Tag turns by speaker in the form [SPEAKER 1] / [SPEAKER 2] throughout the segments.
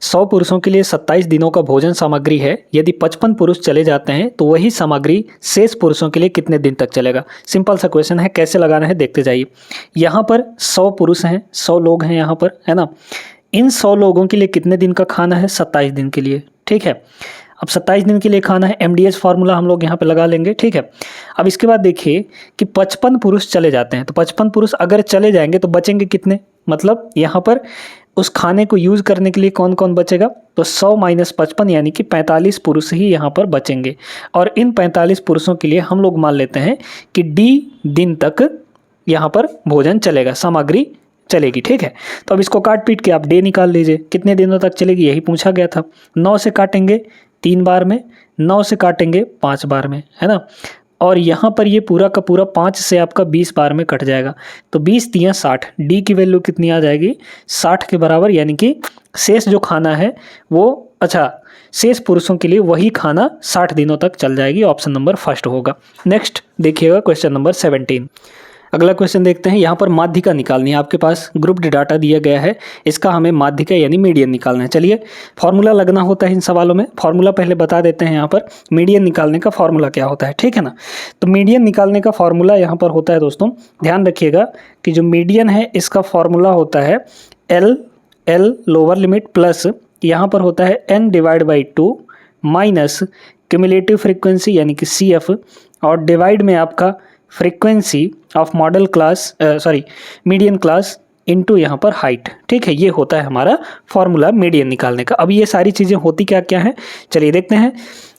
[SPEAKER 1] 100 पुरुषों के लिए 27 दिनों का भोजन सामग्री है। यदि 55 पुरुष चले जाते हैं तो वही सामग्री शेष पुरुषों के लिए कितने दिन तक चलेगा। सिंपल सा क्वेश्चन है, कैसे लगाना है देखते जाइए। यहाँ पर 100 पुरुष हैं, 100 लोग हैं यहाँ पर, है ना। इन 100 लोगों के लिए कितने दिन का खाना है, 27 दिन के लिए, ठीक है। अब 27 दिन के लिए खाना है, MDH फार्मूला हम लोग यहाँ पे लगा लेंगे, ठीक है। अब इसके बाद देखिए कि 55 पुरुष चले जाते हैं, तो 55 पुरुष अगर चले जाएंगे तो बचेंगे कितने, मतलब यहाँ पर उस खाने को यूज़ करने के लिए कौन कौन बचेगा, तो 100 - 55 यानी कि 45 पुरुष ही यहाँ पर बचेंगे। और इन 45 पुरुषों के लिए हम लोग मान लेते हैं कि D दिन तक यहाँ पर भोजन चलेगा, सामग्री चलेगी, ठीक है। तो अब इसको काट पीट के आप डे निकाल लीजिए, कितने दिनों तक चलेगी यही पूछा गया था। 9 से काटेंगे 3 बार में, 9 से काटेंगे 5 बार में, है ना। और यहाँ पर ये पूरा का पूरा 5 से आपका 20 बार में कट जाएगा, तो 20 तियां 60, डी की वैल्यू कितनी आ जाएगी, 60 के बराबर। यानी कि शेष जो खाना है वो, अच्छा, शेष पुरुषों के लिए वही खाना 60 दिनों तक चल जाएगी। ऑप्शन नंबर फर्स्ट होगा। नेक्स्ट देखिएगा क्वेश्चन नंबर 17। अगला क्वेश्चन देखते हैं। यहाँ पर माध्यिका निकालनी है, आपके पास ग्रुप्ड डाटा दिया गया है, इसका हमें माध्यिका यानी मीडियन निकालना है। चलिए, फार्मूला लगना होता है इन सवालों में, फार्मूला पहले बता देते हैं। यहाँ पर मीडियन निकालने का फार्मूला क्या होता है, ठीक है ना। तो मीडियन निकालने का फार्मूला यहाँ पर होता है दोस्तों, ध्यान रखिएगा कि जो मीडियन है इसका फार्मूला होता है एल लोअर लिमिट प्लस यहाँ पर होता है n/2 माइनस क्यूमुलेटिव फ्रीक्वेंसी यानी कि CF और डिवाइड में आपका frequency of model class median class into यहाँ पर हाइट, ठीक है। ये होता है हमारा फॉर्मूला मीडियन निकालने का। अब ये सारी चीज़ें होती क्या क्या हैं, चलिए देखते हैं।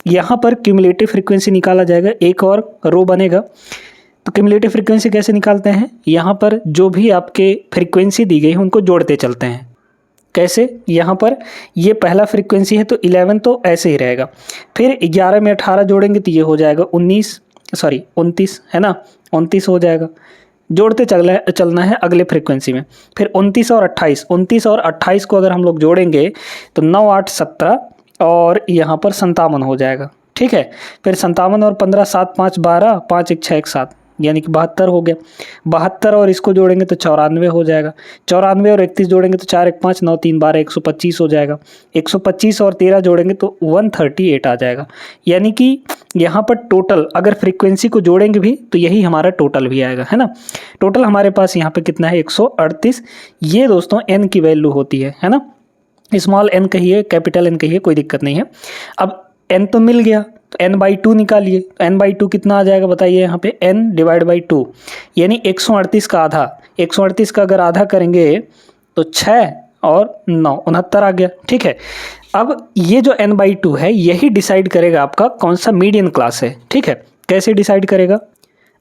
[SPEAKER 1] यहाँ पर क्यूमुलेटिव फ्रीक्वेंसी निकाला जाएगा, एक और रो बनेगा। तो क्यूमुलेटिव फ्रीक्वेंसी कैसे निकालते हैं, यहाँ पर जो भी आपके फ्रीक्वेंसी दी गई है उनको जोड़ते चलते हैं। कैसे, यहाँ पर ये पहला फ्रीक्वेंसी है तो 11 तो ऐसे ही रहेगा, फिर 11 में 18 जोड़ेंगे तो ये हो जाएगा 29 है ना, 29 हो जाएगा। जोड़ते चलना है अगले फ्रीक्वेंसी में, फिर 29 और 28 को अगर हम लोग जोड़ेंगे तो 9 8 17 और यहाँ पर 57 हो जाएगा, ठीक है। फिर 57 और 15 7 5 12 5 1 6 1 7 यानी कि 72 हो गया। 72 और इसको जोड़ेंगे तो 94 हो जाएगा। 94 और 31 जोड़ेंगे तो 4 1 5 9 3 12 125 हो जाएगा। 125 और 13 जोड़ेंगे तो 138 आ जाएगा। यानी कि यहाँ पर टोटल अगर फ्रीक्वेंसी को जोड़ेंगे भी तो यही हमारा टोटल भी आएगा, है ना। टोटल हमारे पास यहाँ पे कितना है, 138। ये दोस्तों n की वैल्यू होती है ना। स्मॉल n कहिए, कैपिटल N कहिए, कोई दिक्कत नहीं है। अब n तो मिल गया तो n/2 निकालिए, तो n/2 कितना आ जाएगा बताइए। यहाँ पे n/2 यानी 138 का आधा, 138 का अगर आधा करेंगे तो 6 और 9 69 आ गया, ठीक है। अब ये जो n/2 है यही डिसाइड करेगा आपका कौन सा मीडियन क्लास है, ठीक है। कैसे डिसाइड करेगा,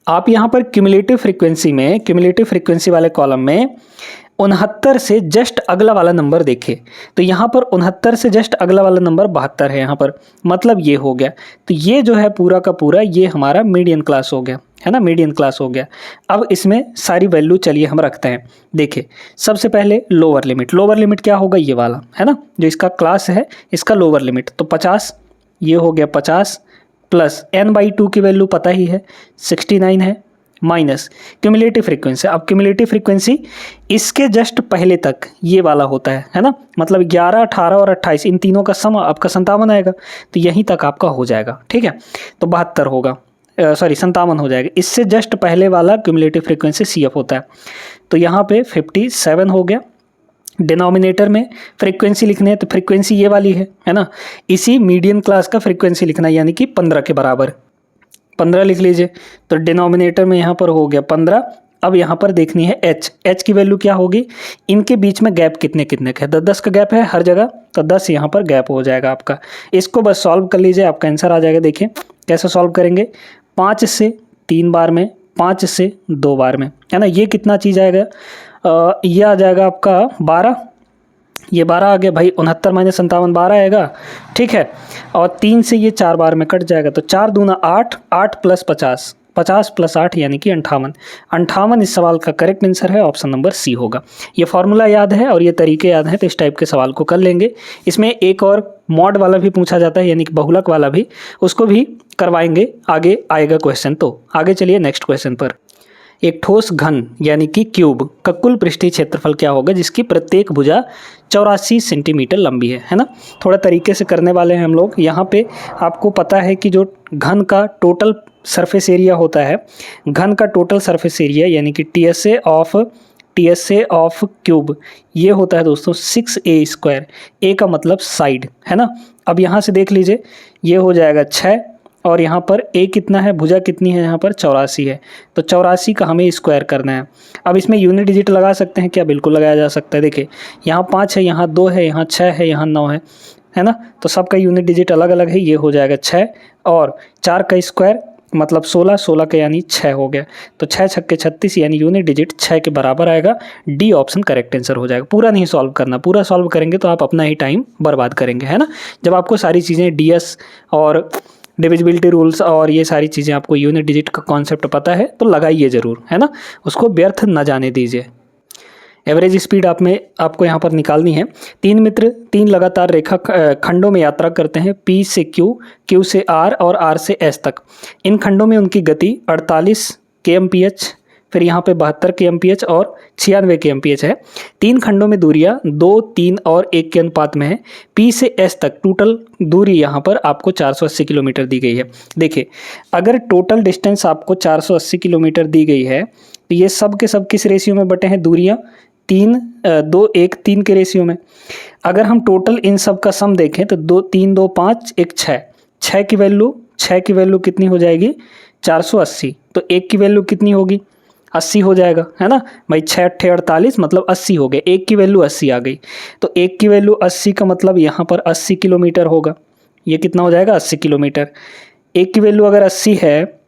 [SPEAKER 1] आप यहाँ पर क्यूमुलेटिव फ्रीक्वेंसी वाले कॉलम में 69 से जस्ट अगला वाला नंबर देखें, तो यहाँ पर 69 से जस्ट अगला वाला नंबर 72 है यहाँ पर, मतलब ये हो गया। तो ये जो है पूरा का पूरा ये हमारा मीडियन क्लास हो गया, है ना, मीडियन क्लास हो गया। अब इसमें सारी वैल्यू चलिए हम रखते हैं। देखिए, सबसे पहले लोअर लिमिट क्या होगा, ये वाला, है ना, जो इसका क्लास है इसका लोअर लिमिट, तो 50, ये हो गया 50 प्लस n/2 की वैल्यू पता ही है 69 है, माइनस क्यूमुलेटिव फ्रीक्वेंसी। अब क्यूमुलेटिव फ्रीक्वेंसी इसके जस्ट पहले तक ये वाला होता है ना, मतलब 11 18 और 28 इन तीनों का सम आपका 57 आएगा, तो यहीं तक आपका हो जाएगा, ठीक है। तो 72 होगा, 57 हो जाएगा। इससे जस्ट पहले वाला क्यूमुलेटिव फ्रीक्वेंसी CF होता है, तो यहाँ पे 57 हो गया। डिनोमिनेटर में फ्रीक्वेंसी लिखने है तो फ्रीक्वेंसी ये वाली है ना, इसी मीडियन क्लास का फ्रीक्वेंसी लिखना है, यानी कि 15 के बराबर 15 लिख लीजिए। तो डिनोमिनेटर में यहाँ पर हो गया 15। अब यहाँ पर देखनी है h की वैल्यू क्या होगी, इनके बीच में गैप कितने का है, 10 का गैप है हर जगह, तो 10 यहाँ पर गैप हो जाएगा आपका। इसको बस सॉल्व कर लीजिए, आपका आंसर आ जाएगा। देखिए कैसे सॉल्व करेंगे, 5 से 3 बार में, 5 से 2 बार में, है ना। ये कितना चीज़ आएगा, ये आ जाएगा आपका 12, ये 12 आ गया भाई, 69 - 57 12 आएगा, ठीक है। और 3 से ये 4 बार में कट जाएगा, तो 4 दूना 8, 8 प्लस 50, 50 प्लस 8 यानी कि 58 इस सवाल का करेक्ट आंसर है, ऑप्शन नंबर C होगा। ये फॉर्मूला याद है और ये तरीके याद हैं, तो इस टाइप के सवाल को कर लेंगे। इसमें एक और मॉड वाला भी पूछा जाता है, यानी कि बहुलक वाला भी, उसको भी करवाएंगे, आगे आएगा क्वेश्चन। तो आगे चलिए नेक्स्ट क्वेश्चन पर। एक ठोस घन यानी कि क्यूब का कुल पृष्ठीय क्षेत्रफल क्या होगा जिसकी प्रत्येक भुजा 84 सेंटीमीटर लंबी है ना। थोड़ा तरीके से करने वाले हैं हम लोग। यहाँ पे आपको पता है कि जो घन का टोटल सरफेस एरिया होता है, घन का टोटल सरफेस एरिया यानी कि टीएसए ऑफ क्यूब ये होता है दोस्तों 6a²। ए का मतलब साइड है ना। अब यहाँ से देख लीजिए, ये हो जाएगा 6 और यहाँ पर ए कितना है, भुजा कितनी है, यहाँ पर 84 है। तो 84 का हमें स्क्वायर करना है। अब इसमें यूनिट डिजिट लगा सकते हैं क्या? बिल्कुल लगाया जा सकता है। देखिए यहाँ 5 है, यहाँ 2 है, यहाँ 6 है, यहाँ 9 है ना। तो सबका यूनिट डिजिट अलग अलग है। ये हो जाएगा 6 और 4 का स्क्वायर मतलब 16, 16 का यानी 6 हो गया। तो 6 छक्के 36 यानी यूनिट डिजिट 6 के बराबर आएगा। डी ऑप्शन करेक्ट आंसर हो जाएगा। पूरा नहीं सॉल्व करना, पूरा सॉल्व करेंगे तो आप अपना ही टाइम बर्बाद करेंगे, है ना। जब आपको सारी चीज़ें डीएस और डिविजिबिलिटी रूल्स और ये सारी चीज़ें आपको यूनिट डिजिट का कॉन्सेप्ट पता है तो लगाइए ज़रूर, है ना। उसको व्यर्थ न जाने दीजिए। एवरेज स्पीड आपको यहाँ पर निकालनी है। 3 मित्र 3 लगातार रेखा खंडों में यात्रा करते हैं, P से Q, Q से R और R से S तक। इन खंडों में उनकी गति 48 kmph, फिर यहाँ पे 72 kmph और 96 kmph है। 3 खंडों में दूरियाँ 2, 3 और 1 के अनुपात में है। P से S तक टोटल दूरी यहाँ पर आपको 480 किलोमीटर दी गई है। देखिए अगर टोटल डिस्टेंस आपको 480 किलोमीटर दी गई है तो ये सब के सब किस रेशियो में बटे हैं? दूरियाँ 2, 1, 3 के रेशियो में। अगर हम टोटल इन सब का सम देखें तो 2, 3, 2, 5, 1, 6। 6 की वैल्यू कितनी हो जाएगी? 480। तो 1 की वैल्यू कितनी होगी? 80 हो जाएगा, है ना भाई। 6 8 48 मतलब 80 हो गए। 1 की वैल्यू 80 आ गई। तो 1 की वैल्यू 80 का मतलब यहाँ पर 80 किलोमीटर होगा। ये कितना हो जाएगा? 80 किलोमीटर। 1 की वैल्यू अगर 80 है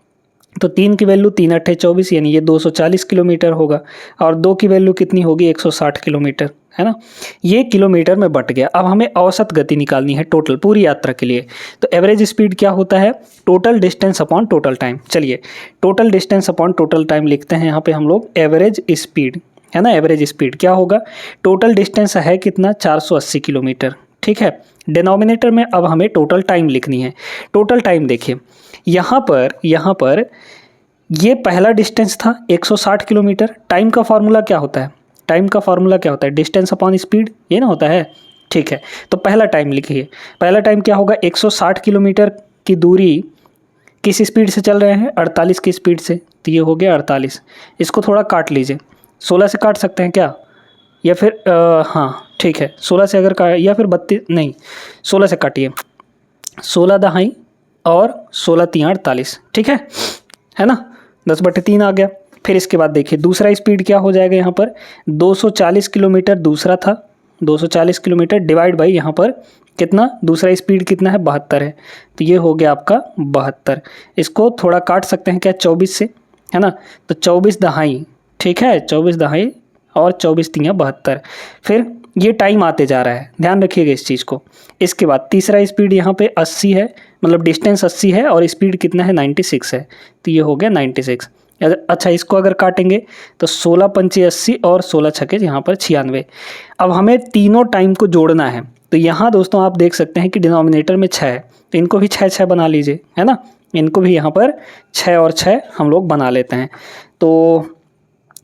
[SPEAKER 1] तो 3 की वैल्यू 3 8 24 यानी ये 240 किलोमीटर होगा। और 2 की वैल्यू कितनी होगी? 160 किलोमीटर, है ना। ये किलोमीटर में बट गया। अब हमें औसत गति निकालनी है टोटल पूरी यात्रा के लिए। तो एवरेज स्पीड क्या होता है? Total distance upon total time. चलिए total distance upon total time लिखते हैं यहाँ पे हम लोग। एवरेज स्पीड है ना, एवरेज स्पीड क्या होगा? टोटल डिस्टेंस है कितना? 480 किलोमीटर, ठीक है। डिनोमिनेटर में अब हमें टोटल टाइम लिखनी है। टोटल टाइम देखिए यहाँ पर ये पहला डिस्टेंस था 160 किलोमीटर। टाइम का फार्मूला क्या होता है? टाइम का फार्मूला क्या होता है? डिस्टेंस अपॉन स्पीड, ये ना होता है, ठीक है। तो पहला टाइम लिखिए। पहला टाइम क्या होगा? 160 किलोमीटर की दूरी किस स्पीड से चल रहे हैं? 48 की स्पीड से। तो ये हो गया 48। इसको थोड़ा काट लीजिए। 16 से काट सकते हैं क्या? या फिर हाँ ठीक है, 16 से अगर काट, या फिर 32 नहीं 16 से काटिए। 16 दहाई और 16 3 48, ठीक है ना। 10/3 आ गया। फिर इसके बाद देखिए दूसरा स्पीड क्या हो जाएगा? यहाँ पर 240 किलोमीटर दूसरा था। 240 किलोमीटर डिवाइड बाई यहाँ पर कितना? दूसरा स्पीड कितना है? 72 है। तो ये हो गया आपका 72। इसको थोड़ा काट सकते हैं क्या? 24 से, है ना। तो 24 दहाई, ठीक है, 24 दहाई और 24 3 72। फिर ये टाइम आते जा रहा है, ध्यान रखिएगा इस चीज़ को। इसके बाद तीसरा स्पीड यहाँ पे 80 है, मतलब डिस्टेंस 80 है और स्पीड कितना है? 96 है। तो ये हो गया 96। अच्छा इसको अगर काटेंगे तो 16 पंचे 80 और 16 छक्के यहाँ पर 96। अब हमें तीनों टाइम को जोड़ना है। तो यहाँ दोस्तों आप देख सकते हैं कि डिनोमिनेटर में 6 है, तो इनको भी 6 6 बना लीजिए, है ना। इनको भी यहाँ पर 6 और 6 हम लोग बना लेते हैं। तो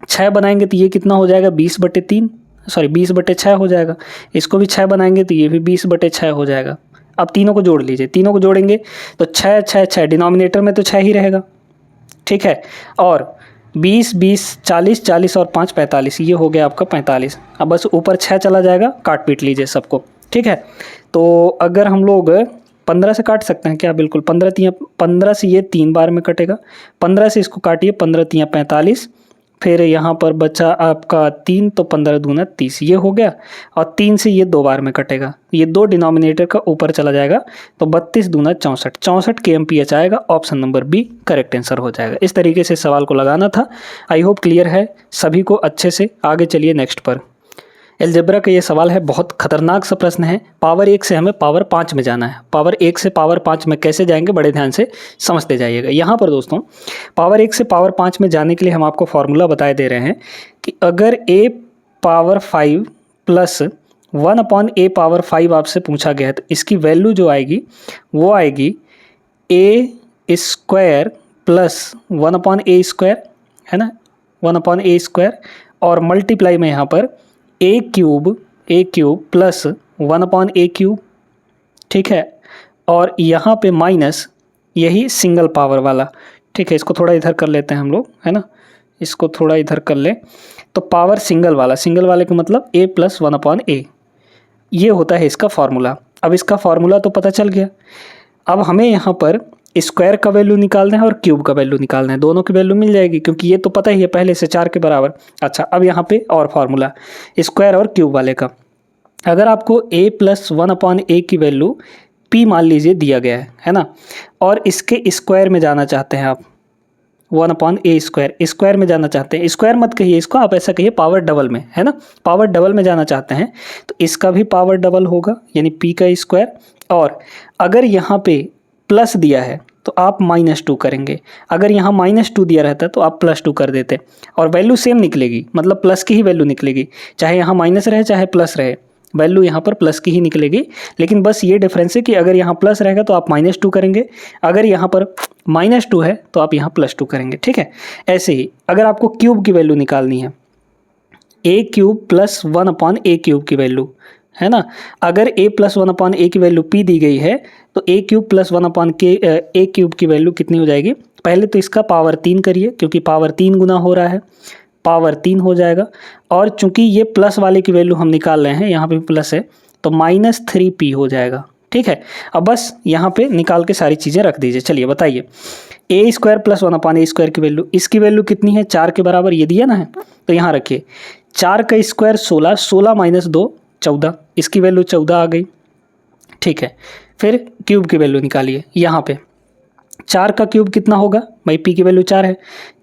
[SPEAKER 1] 6 बनाएंगे तो ये कितना हो जाएगा? 20/3, सॉरी 20/6 हो जाएगा। इसको भी 6 बनाएंगे तो ये भी 20/6 हो जाएगा। अब तीनों को जोड़ लीजिए। तीनों को जोड़ेंगे तो 6 6 6, डिनोमिनेटर में तो 6 ही रहेगा, ठीक है। और 20 20 40 40 और 5 45, ये हो गया आपका 45। अब बस ऊपर 6 चला जाएगा, काट पीट लीजिए सबको, ठीक है। तो अगर हम लोग 15 से काट सकते हैं क्या? बिल्कुल। 15 से ये 3 बार में कटेगा। 15 से इसको काटिए, 15 3 45। फिर यहाँ पर बचा आपका 3, तो 15 दूना 30, ये हो गया। और 3 से ये 2 बार में कटेगा, ये 2 डिनोमिनेटर का ऊपर चला जाएगा। तो 32 दूना 64, 64 kmph आएगा। Option number b correct answer हो जाएगा। इस तरीके से सवाल को लगाना था। आई होप क्लियर है सभी को अच्छे से। आगे चलिए नेक्स्ट पर। एलजेब्रा का ये सवाल है, बहुत खतरनाक सा प्रश्न है। पावर 1 से हमें पावर 5 में जाना है। पावर 1 से पावर 5 में कैसे जाएंगे, बड़े ध्यान से समझते जाइएगा। यहाँ पर दोस्तों पावर 1 से पावर 5 में जाने के लिए हम आपको फॉर्मूला बताए दे रहे हैं कि अगर a power 5 plus 1/a power 5 आपसे पूछा गया है तो इसकी वैल्यू जो आएगी वो आएगी a² प्लस 1/a², है ना। 1/a² और मल्टीप्लाई में यहाँ पर a³ प्लस 1/a³, ठीक है, और यहाँ पे माइनस यही सिंगल पावर वाला, ठीक है, इसको थोड़ा इधर कर लेते हैं हम लोग, है ना, इसको थोड़ा इधर कर ले, तो पावर सिंगल वाले का मतलब a + 1/a, ये होता है इसका फार्मूला। अब इसका फार्मूला तो पता चल गया, अब हमें यहाँ पर स्क्वायर का वैल्यू निकालना है और क्यूब का वैल्यू निकालना है, दोनों की वैल्यू मिल जाएगी क्योंकि ये तो पता ही है पहले से 4 के बराबर। अच्छा, अब यहाँ पे और फार्मूला स्क्वायर और क्यूब वाले का, अगर आपको a + 1/a की वैल्यू p मान लीजिए दिया गया है ना, और इसके स्क्वायर में जाना चाहते हैं आप, 1/a² स्क्वायर में जाना चाहते हैं, स्क्वायर मत कहिए इसको, आप ऐसा कहिए पावर डबल में, है ना, पावर डबल में जाना चाहते हैं तो इसका भी पावर डबल होगा यानी p का स्क्वायर, और अगर यहाँ पे प्लस दिया है तो आप -2 करेंगे, अगर यहाँ -2 दिया रहता तो आप +2 कर देते और वैल्यू सेम निकलेगी, मतलब प्लस की ही वैल्यू निकलेगी, चाहे यहाँ माइनस रहे चाहे प्लस रहे, वैल्यू यहाँ पर प्लस की ही निकलेगी। लेकिन बस ये डिफरेंस है कि अगर यहाँ प्लस रहेगा तो आप -2 करेंगे, अगर यहाँ पर -2 है तो आप यहाँ +2 करेंगे, ठीक है। ऐसे ही अगर आपको क्यूब की वैल्यू निकालनी है, a³ + 1/a³ की वैल्यू, है ना, अगर a + 1/a की वैल्यू p दी गई है तो a³ + 1/a³ की वैल्यू कितनी हो जाएगी, पहले तो इसका पावर 3 करिए क्योंकि पावर 3 गुना हो रहा है, पावर 3 हो जाएगा, और चूंकि ये प्लस वाले की वैल्यू हम निकाल रहे हैं, यहाँ पे प्लस है तो -3p हो जाएगा, ठीक है। अब बस यहाँ पे निकाल के सारी चीज़ें रख दीजिए। चलिए बताइए, a² + 1/a² की वैल्यू, इसकी वैल्यू कितनी है, 4 के बराबर, ये दिया ना है, तो यहाँ रखिए 4 का स्क्वायर 16, 16 - 2 14, इसकी वैल्यू 14 आ गई, ठीक है। फिर क्यूब की वैल्यू निकालिए, यहाँ पे 4 का क्यूब कितना होगा भाई, p की वैल्यू 4 है,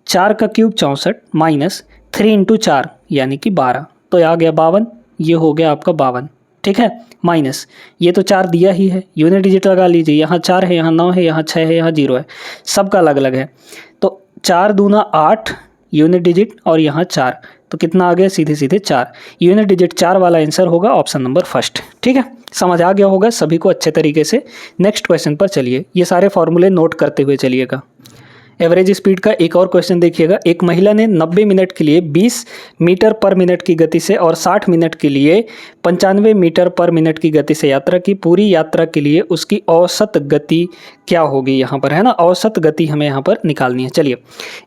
[SPEAKER 1] 4 का क्यूब 64 माइनस 3 × 4 यानी कि 12, तो आ गया 52, ये हो गया आपका 52, ठीक है, माइनस ये तो 4 दिया ही है, यूनिट डिजिट लगा लीजिए, यहाँ 4 है, यहाँ 9 है, यहाँ 6 है, यहाँ 0 है, सबका अलग अलग है, तो 4 दूना 8 यूनिट डिजिट और यहाँ 4, तो कितना आ गया, सीधे सीधे 4, यूनिट डिजिट 4 वाला आंसर होगा ऑप्शन नंबर फर्स्ट, ठीक है। समझ आ गया होगा सभी को अच्छे तरीके से। नेक्स्ट क्वेश्चन पर चलिए, ये सारे फॉर्मूले नोट करते हुए चलिएगा। एवरेज स्पीड का एक और क्वेश्चन देखिएगा, एक महिला ने 90 मिनट के लिए 20 मीटर पर मिनट की गति से और 60 मिनट के लिए 95 मीटर पर मिनट की गति से यात्रा की, पूरी यात्रा के लिए उसकी औसत गति क्या होगी, यहाँ पर है ना, औसत गति हमें यहाँ पर निकालनी है। चलिए,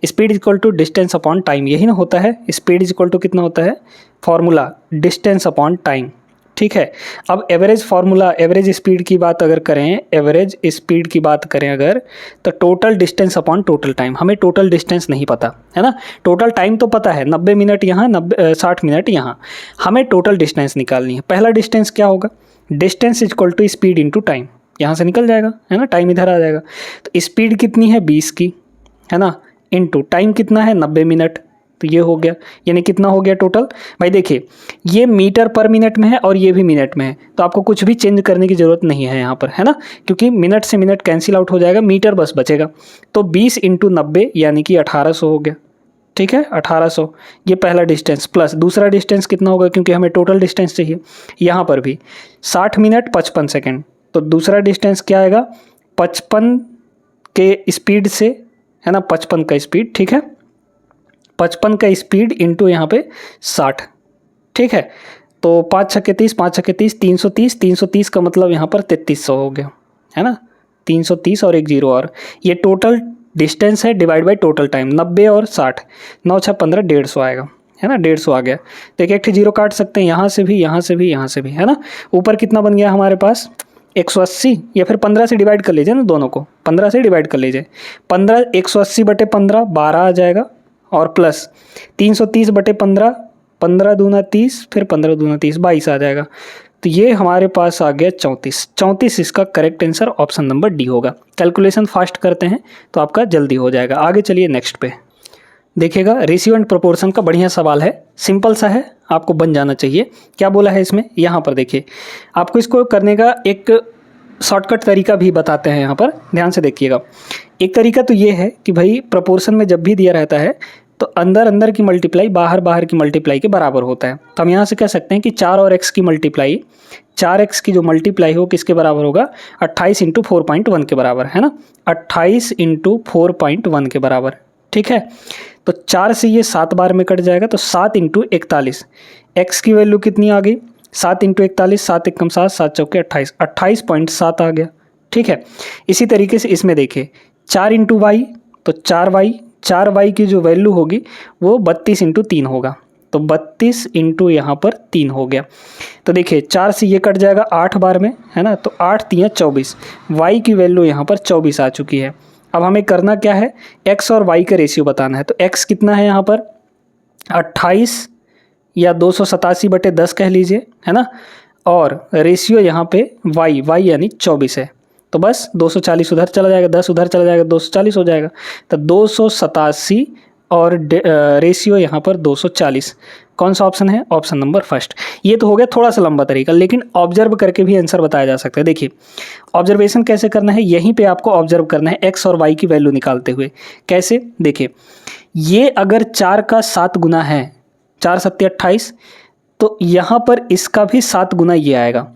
[SPEAKER 1] speed equal to distance upon time, यही ना होता है, स्पीड इक्वल टू कितना होता है, फॉर्मूला डिस्टेंस अपॉन टाइम, ठीक है। अब एवरेज फार्मूला, एवरेज स्पीड की बात अगर करें, एवरेज स्पीड की बात करें अगर, तो total distance upon total time, हमें टोटल डिस्टेंस नहीं पता है ना, टोटल टाइम तो पता है 90 मिनट यहाँ, 60 मिनट यहाँ, हमें टोटल डिस्टेंस निकालनी है। पहला डिस्टेंस क्या होगा, distance equal to speed into time, यहाँ से निकल जाएगा, है ना, टाइम इधर आ जाएगा, तो स्पीड कितनी है 20 की, है ना, इंटू टाइम कितना है 90 मिनट, तो ये हो गया, यानी कितना हो गया टोटल भाई। देखिए ये मीटर पर मिनट में है और ये भी मिनट में है, तो आपको कुछ भी चेंज करने की ज़रूरत नहीं है यहाँ पर, है ना, क्योंकि मिनट से मिनट कैंसिल आउट हो जाएगा, मीटर बस बचेगा, तो 20 × 90 यानी कि 1800 हो गया, ठीक है, 1800, ये पहला डिस्टेंस, प्लस दूसरा डिस्टेंस कितना होगा, क्योंकि हमें टोटल डिस्टेंस चाहिए, यहाँ पर भी 60 मिनट 55 सेकेंड, तो दूसरा डिस्टेंस क्या आएगा, 55 के स्पीड से, है ना, 55 का स्पीड, ठीक है, 55 का स्पीड इंटू यहाँ पे 60, ठीक है, तो 5 × 30, 5 × 30 330, 330 का मतलब यहाँ पर 3300 हो गया, है ना, 330 और एक 0 और, ये टोटल डिस्टेंस है डिवाइड बाय टोटल टाइम, 90 और 60, 9 × 6 15, 150 आएगा, है ना, 150 आ गया, तो एक 0 काट सकते हैं, यहाँ से भी, यहाँ से भी, यहाँ से भी, है ना। ऊपर कितना बन गया हमारे पास 180, या फिर 15 से डिवाइड कर लीजिए ना, दोनों को 15 से डिवाइड कर लीजिए, 15 180/15 12 आ जाएगा, और प्लस 330/15, 15 दूना 30, फिर 15 दूना 30, 22 आ जाएगा, तो ये हमारे पास आ गया 34, इसका correct answer option number D होगा। कैलकुलेशन फास्ट करते हैं तो आपका जल्दी हो जाएगा। आगे चलिए नेक्स्ट पे देखिएगा, रेशियो एंड प्रोपोर्शन का बढ़िया सवाल है, सिंपल सा है, आपको बन जाना चाहिए। क्या बोला है इसमें, यहाँ पर देखिए, आपको इसको करने का एक शॉर्टकट तरीका भी बताते हैं, यहाँ पर ध्यान से देखिएगा। एक तरीका तो ये है कि भाई प्रोपोर्शन में जब भी दिया रहता है तो अंदर अंदर की मल्टीप्लाई बाहर बाहर की मल्टीप्लाई के बराबर होता है, तो हम यहाँ से कह सकते हैं कि 4 और x की मल्टीप्लाई, 4x की जो मल्टीप्लाई हो किसके बराबर होगा, 28 × 4.1 के बराबर, है ना, 28 × 4.1 के बराबर, ठीक है। तो 4 से ये 7 बार में कट जाएगा, तो 7 इंटू 41, एक्स की वैल्यू कितनी आ गई 7 इंटू 41, 7 एकम 7, 7 चौके 28, 28.7 आ गया। ठीक है, इसी तरीके से इसमें देखिए 4 इंटू वाई, तो 4 वाई की जो वैल्यू होगी वो 32 इंटू 3 होगा, तो 32 इंटू यहाँ पर 3 हो गया। तो देखिए 4 से ये कट जाएगा 8 बार में, है ना, तो 8 3 24, वाई की वैल्यू यहाँ पर 24 आ चुकी है। अब हमें करना क्या है, एक्स और वाई का रेशियो बताना है। तो एक्स कितना है यहाँ पर 28 या 287/10 कह लीजिए, है ना, और रेशियो यहाँ पे वाई यानी 24 है। तो बस 240 उधर चला जाएगा, 10 उधर चला जाएगा, 240 हो जाएगा। तो 287 और रेशियो यहाँ पर 240। कौन सा ऑप्शन है, ऑप्शन नंबर फर्स्ट। ये तो हो गया थोड़ा सा लंबा तरीका, लेकिन ऑब्जर्व करके भी आंसर बताया जा सकता है। देखिए ऑब्जर्वेशन कैसे करना है, यहीं पे आपको ऑब्जर्व करना है एक्स और वाई की वैल्यू निकालते हुए। कैसे, देखिए ये अगर 4 का 7 गुना है, 4 7 28, तो यहाँ पर इसका भी 7 गुना ये आएगा।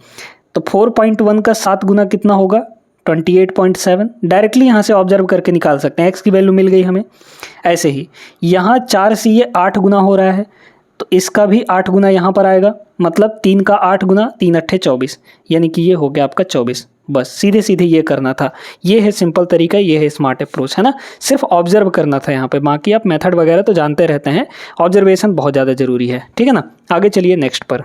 [SPEAKER 1] तो 4.1 का 7 गुना कितना होगा 28.7। डायरेक्टली यहाँ से ऑब्जर्व करके निकाल सकते हैं, एक्स की वैल्यू मिल गई हमें। ऐसे ही यहाँ 4 से ये 8 गुना हो रहा है, तो इसका भी 8 गुना यहाँ पर आएगा, मतलब 3 का 8 गुना, 3 8 24, यानी कि ये हो गया आपका 24। बस सीधे सीधे ये करना था। ये है सिंपल तरीका, ये है स्मार्ट अप्रोच, है ना। सिर्फ ऑब्जर्व करना था यहाँ पे, बाकी आप मेथड वगैरह तो जानते रहते हैं, ऑब्जर्वेशन बहुत ज़्यादा ज़रूरी है। ठीक है ना, आगे चलिए नेक्स्ट पर।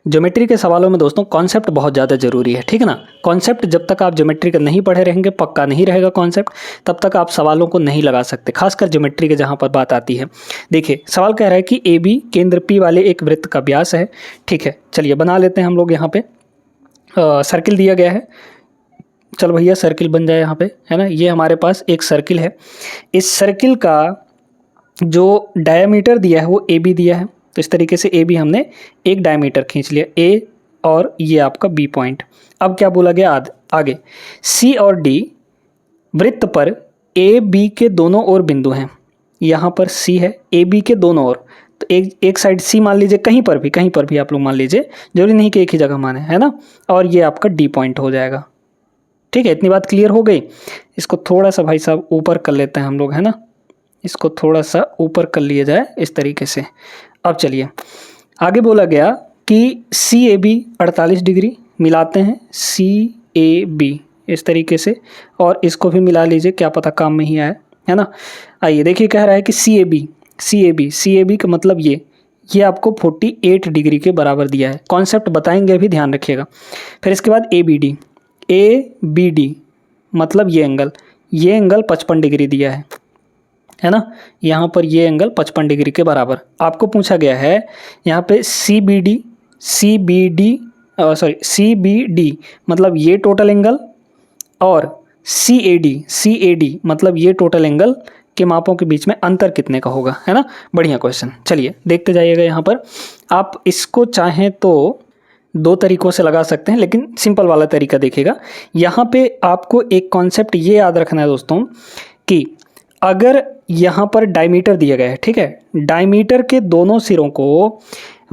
[SPEAKER 1] ज्योमेट्री के सवालों में दोस्तों कॉन्सेप्ट बहुत ज़्यादा ज़रूरी है। ठीक है ना, कॉन्सेप्ट जब तक आप ज्योमेट्री का नहीं पढ़े रहेंगे, पक्का नहीं रहेगा कॉन्सेप्ट, तब तक आप सवालों को नहीं लगा सकते, खासकर ज्योमेट्री के जहाँ पर बात आती है। देखिए सवाल कह रहा है कि ए बी केंद्र पी वाले एक वृत्त का व्यास है। ठीक है, चलिए बना लेते हैं हम लोग। यहाँ पे सर्किल दिया गया है, चलो भैया सर्किल बन जाए यहाँ पे, है ना। ये हमारे पास एक सर्किल है, इस सर्किल का जो डायमीटर दिया है वो ए बी दिया है। तो इस तरीके से ए बी हमने एक डायमीटर खींच लिया, ए और ये आपका बी पॉइंट। अब क्या बोला गया आगे, सी और डी वृत्त पर ए बी के दोनों ओर बिंदु हैं। यहाँ पर सी है, ए बी के दोनों ओर, तो एक साइड सी मान लीजिए, कहीं पर भी आप लोग मान लीजिए, जरूरी नहीं कि एक ही जगह माने, है ना। और ये आपका डी पॉइंट हो जाएगा। ठीक है, इतनी बात क्लियर हो गई। इसको थोड़ा सा भाई साहब ऊपर कर लेते हैं हम लोग, है ना, इसको थोड़ा सा ऊपर कर लिया जाए इस तरीके से। अब चलिए आगे बोला गया कि सी ए बी 48 डिग्री मिलाते हैं, सी ए बी इस तरीके से, और इसको भी मिला लीजिए, क्या पता काम में ही आए, है ना। आइए देखिए, कह रहा है कि सी ए बी का मतलब ये आपको 48 डिग्री के बराबर दिया है। कॉन्सेप्ट बताएंगे अभी, ध्यान रखिएगा। फिर इसके बाद ए बी डी मतलब ये एंगल 55 डिग्री दिया है ना। यहाँ पर ये एंगल 55 डिग्री के बराबर आपको पूछा गया है। यहाँ पे सी बी डी मतलब ये टोटल एंगल, और सी ए डी मतलब ये टोटल एंगल के मापों के बीच में अंतर कितने का होगा, है ना। बढ़िया क्वेश्चन, चलिए देखते जाइएगा। यहाँ पर आप इसको चाहें तो 2 तरीकों से लगा सकते हैं, लेकिन सिंपल वाला तरीका देखिएगा। यहाँ पे आपको एक कॉन्सेप्ट ये याद रखना है दोस्तों कि अगर यहाँ पर डायमीटर दिया गया है, ठीक है, डायमीटर के दोनों सिरों को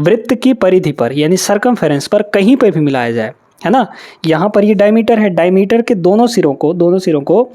[SPEAKER 1] वृत्त की परिधि पर यानी सरकमफेरेंस पर कहीं पर भी मिलाया जाए, है ना। यहाँ पर ये डायमीटर है, डायमीटर के दोनों सिरों को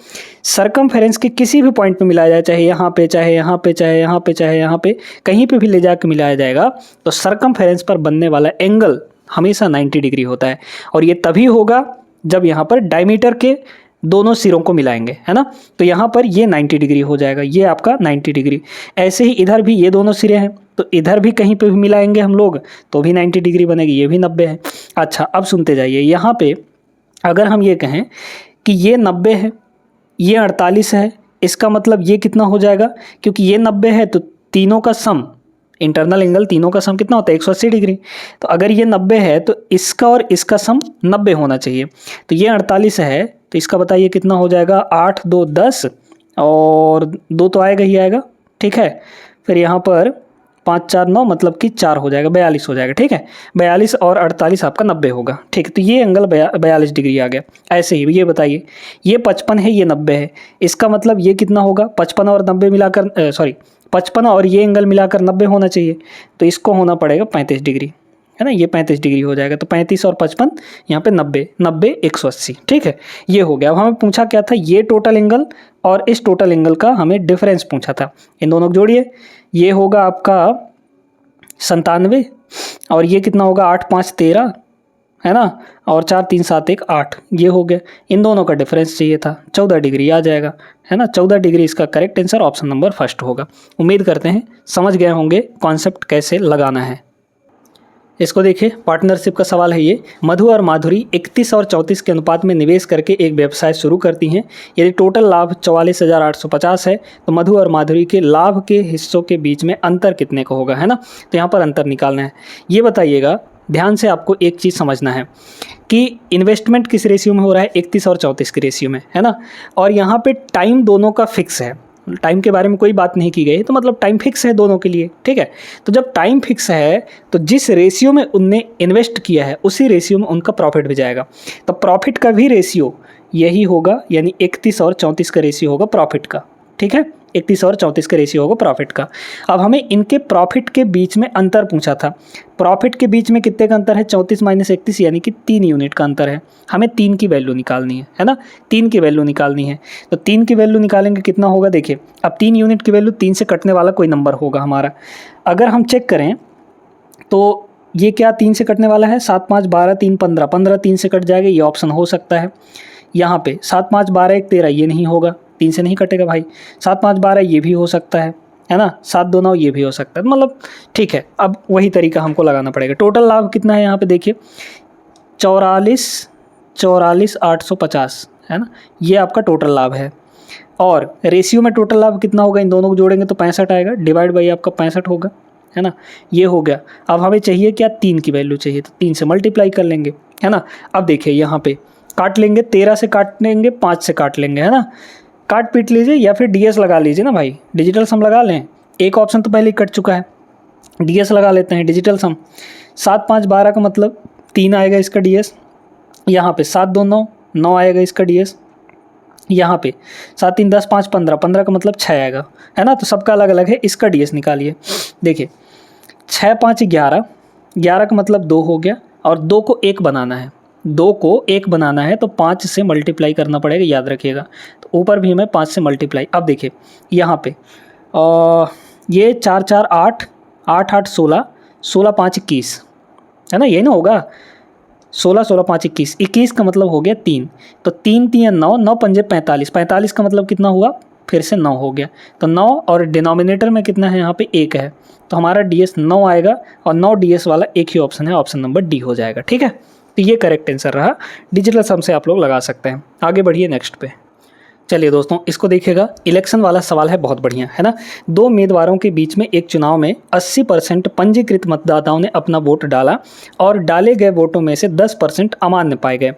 [SPEAKER 1] सरकमफेरेंस के किसी भी पॉइंट पे मिलाया जाए, चाहे यहाँ पे, चाहे यहाँ पे, चाहे यहाँ पे, चाहे यहाँ पे, कहीं पे भी ले जाकर मिलाया जाएगा, तो सरकमफेरेंस पर बनने वाला एंगल हमेशा 90 डिग्री होता है। और ये तभी होगा जब यहाँ पर डायमीटर के दोनों सिरों को मिलाएंगे, है ना। तो यहाँ पर ये 90 डिग्री हो जाएगा, ये आपका 90 डिग्री। ऐसे ही इधर भी ये दोनों सिरे हैं, तो इधर भी कहीं पे भी मिलाएंगे हम लोग तो भी 90 डिग्री बनेगी, ये भी 90 है। अच्छा अब सुनते जाइए, यहाँ पे अगर हम ये कहें कि ये 90 है, ये 48 है, इसका मतलब ये कितना हो जाएगा, क्योंकि ये 90 है तो तीनों का सम, इंटरनल एंगल तीनों का सम कितना होता है 180 डिग्री। तो अगर ये 90 है तो इसका और इसका सम 90 होना चाहिए। तो ये 48 है तो इसका बताइए कितना हो जाएगा, 8 2 10 और 2 तो आएगा ही आएगा, ठीक है। फिर यहाँ पर 5 4 9 मतलब कि 4 हो जाएगा, 42 हो जाएगा, ठीक है। 42 और 48 आपका 90 होगा, ठीक है। तो ये एंगल 42 डिग्री आ गया। ऐसे ही ये बताइए, ये 55 है, ये 90 है, इसका मतलब ये कितना होगा, 55 और 90 मिलाकर 55 और ये एंगल मिलाकर 90 होना चाहिए, तो इसको होना पड़ेगा 35 डिग्री, है ना, ये 35 डिग्री हो जाएगा। तो 35 और 55 यहाँ पे 90, 90 180, ठीक है, ये हो गया। अब हमें पूछा क्या था, ये टोटल एंगल और इस टोटल एंगल का हमें डिफरेंस पूछा था। इन दोनों को जोड़िए, ये होगा आपका 97 और ये कितना होगा 8 5 13, है ना, और 4 3 7 1 8, ये हो गया। इन दोनों का डिफरेंस चाहिए था, 14 डिग्री आ जाएगा, है ना। 14 डिग्री इसका correct answer option number first होगा। उम्मीद करते हैं समझ गए होंगे कॉन्सेप्ट कैसे लगाना है। इसको देखिए, पार्टनरशिप का सवाल है ये। मधु और माधुरी 31 और 34 के अनुपात में निवेश करके एक व्यवसाय शुरू करती हैं। यदि टोटल लाभ 44,850 है तो मधु और माधुरी के लाभ के हिस्सों के बीच में अंतर कितने का होगा, है ना। तो यहाँ पर अंतर निकालना है। ये बताइएगा, ध्यान से आपको एक चीज़ समझना है कि इन्वेस्टमेंट किस रेशियो में हो रहा है, 31 और 34 के रेशियो में, है ना। और यहाँ पे टाइम दोनों का फिक्स है, टाइम के बारे में कोई बात नहीं की गई, तो मतलब टाइम फिक्स है दोनों के लिए, ठीक है। तो जब टाइम फिक्स है तो जिस रेशियो में उनने इन्वेस्ट किया है उसी रेशियो में उनका प्रॉफिट भी जाएगा। तो प्रॉफिट का भी रेशियो यही होगा, यानी 31 और 34 का रेशियो होगा प्रॉफिट का, ठीक है। 31 और 34 का रेशियो होगा प्रॉफिट का। अब हमें इनके प्रॉफिट के बीच में अंतर पूछा था। प्रॉफिट के बीच में कितने का अंतर है, 34 माइनस 31, यानी कि 3 यूनिट का अंतर है। हमें 3 की वैल्यू निकालनी है ना, 3 की वैल्यू निकालनी है। तो 3 की वैल्यू निकालेंगे, कितना होगा, देखिए अब 3 यूनिट की वैल्यू 3 से कटने वाला कोई नंबर होगा हमारा। अगर हम चेक करें तो ये क्या 3 से कटने वाला है, 7 5 12 3 15, 15 3 से कट जाएगा, ये ऑप्शन हो सकता है। यहाँ पे 7 5 12 1 13, ये नहीं होगा, 3 से नहीं कटेगा भाई। 7 5 12 ये भी हो सकता है ना, 7 2 9 ये भी हो सकता है। मतलब ठीक है, अब वही तरीका हमको लगाना पड़ेगा। टोटल लाभ कितना है यहाँ पे देखिए, 44,850, है ना, ये आपका टोटल लाभ है। और रेशियो में टोटल लाभ कितना होगा, इन दोनों को जोड़ेंगे तो 65 आएगा, डिवाइड बाई आपका 65 होगा, है ना, ये हो गया। अब हमें चाहिए क्या, 3 की वैल्यू चाहिए, तो 3 से मल्टीप्लाई कर लेंगे, है ना। अब देखिए यहाँ पे काट लेंगे, 13 से काट लेंगे, 5 से काट लेंगे, है ना। काट पीट लीजिए या फिर डीएस लगा लीजिए ना भाई, डिजिटल सम लगा लें। एक ऑप्शन तो पहले ही कट चुका है, डीएस लगा लेते हैं, डिजिटल सम। 7 5 12 का मतलब 3 आएगा इसका डीएस। यहाँ पे 7 2 9, 9 आएगा इसका डीएस। यहाँ पे 7 3 10 5 15, 15 का मतलब 6 आएगा, है ना। तो सबका अलग अलग है, इसका डीएस निकालिए। देखिए 6 5 11, 11 का मतलब 2 हो गया, और 2 को 1 बनाना है, 2 को 1 बनाना है तो 5 से मल्टीप्लाई करना पड़ेगा, याद रखिएगा। तो ऊपर भी हमें 5 से मल्टीप्लाई। अब देखिए यहाँ पे ये 4 4 8, 8 8 16, 16 5 21, है ना, यही ना होगा, 16 16 5 21, 21 का मतलब हो गया 3, तो 3 3 9, 9 पंजे 45, 45 का मतलब कितना हुआ, फिर से 9 हो गया। तो 9 और डिनोमिनेटर में कितना है, यहाँ पे 1 है, तो हमारा डीएस 9 आएगा, और 9 डीएस वाला एक ही ऑप्शन है, ऑप्शन नंबर डी हो जाएगा, ठीक है। तो ये करेक्ट आंसर रहा, डिजिटल सम से आप लोग लगा सकते हैं। आगे बढ़िए नेक्स्ट पे। चलिए दोस्तों, इसको देखिएगा, इलेक्शन वाला सवाल है, बहुत बढ़िया, है ना। 2 उम्मीदवारों के बीच में एक चुनाव में 80% पंजीकृत मतदाताओं ने अपना वोट डाला और डाले गए वोटों में से 10% अमान्य पाए गए।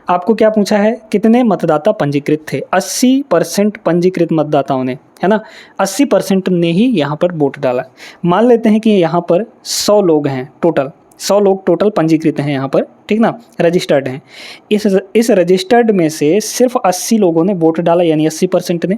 [SPEAKER 1] आपको क्या पूछा है, कितने मतदाता पंजीकृत थे, 80% पंजीकृत मतदाताओं ने, है ना, 80% ने ही यहाँ पर वोट डाला। मान लेते हैं कि यहाँ पर 100 लोग हैं टोटल, 100 लोग टोटल पंजीकृत हैं यहाँ पर, ठीक ना, रजिस्टर्ड हैं। इस रजिस्टर्ड में से सिर्फ 80 लोगों ने वोट डाला, यानी 80% ने।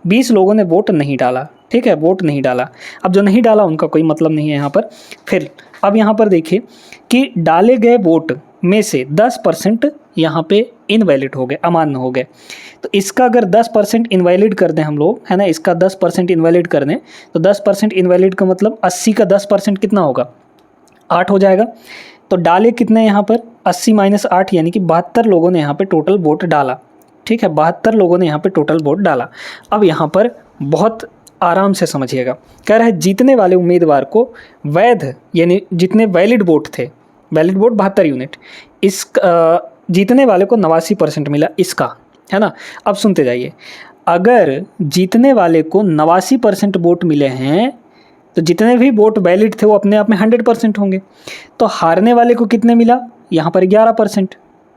[SPEAKER 1] 20 लोगों ने वोट नहीं डाला, ठीक है, वोट नहीं डाला। अब जो नहीं डाला उनका कोई मतलब नहीं है यहाँ पर। फिर अब यहाँ पर देखिए कि डाले गए वोट में से 10% यहाँ पे इनवैलिड हो गए, अमान्य हो गए। तो इसका अगर 10% इनवैलिड कर दें हम लोग, है ना, इसका 10% इनवैलिड कर दें, तो 10% इनवैलिड का मतलब 80 का 10% कितना होगा, 8 हो जाएगा। तो डाले कितने यहाँ पर, 80 माइनस 8, यानी कि 72 लोगों ने यहाँ पे टोटल वोट डाला, ठीक है, 72 लोगों ने यहाँ पे टोटल वोट डाला। अब यहाँ पर बहुत आराम से समझिएगा, कह रहा है जीतने वाले उम्मीदवार को वैध, यानी जितने वैलिड वोट थे, वैलिड वोट 72 यूनिट, इस जीतने वाले को 89% मिला इसका, है ना। अब सुनते जाइए, अगर जीतने वाले को 89% वोट मिले हैं तो जितने भी वोट वैलिड थे वो अपने आप में 100% होंगे। तो हारने वाले को कितने मिला, यहाँ पर 11%,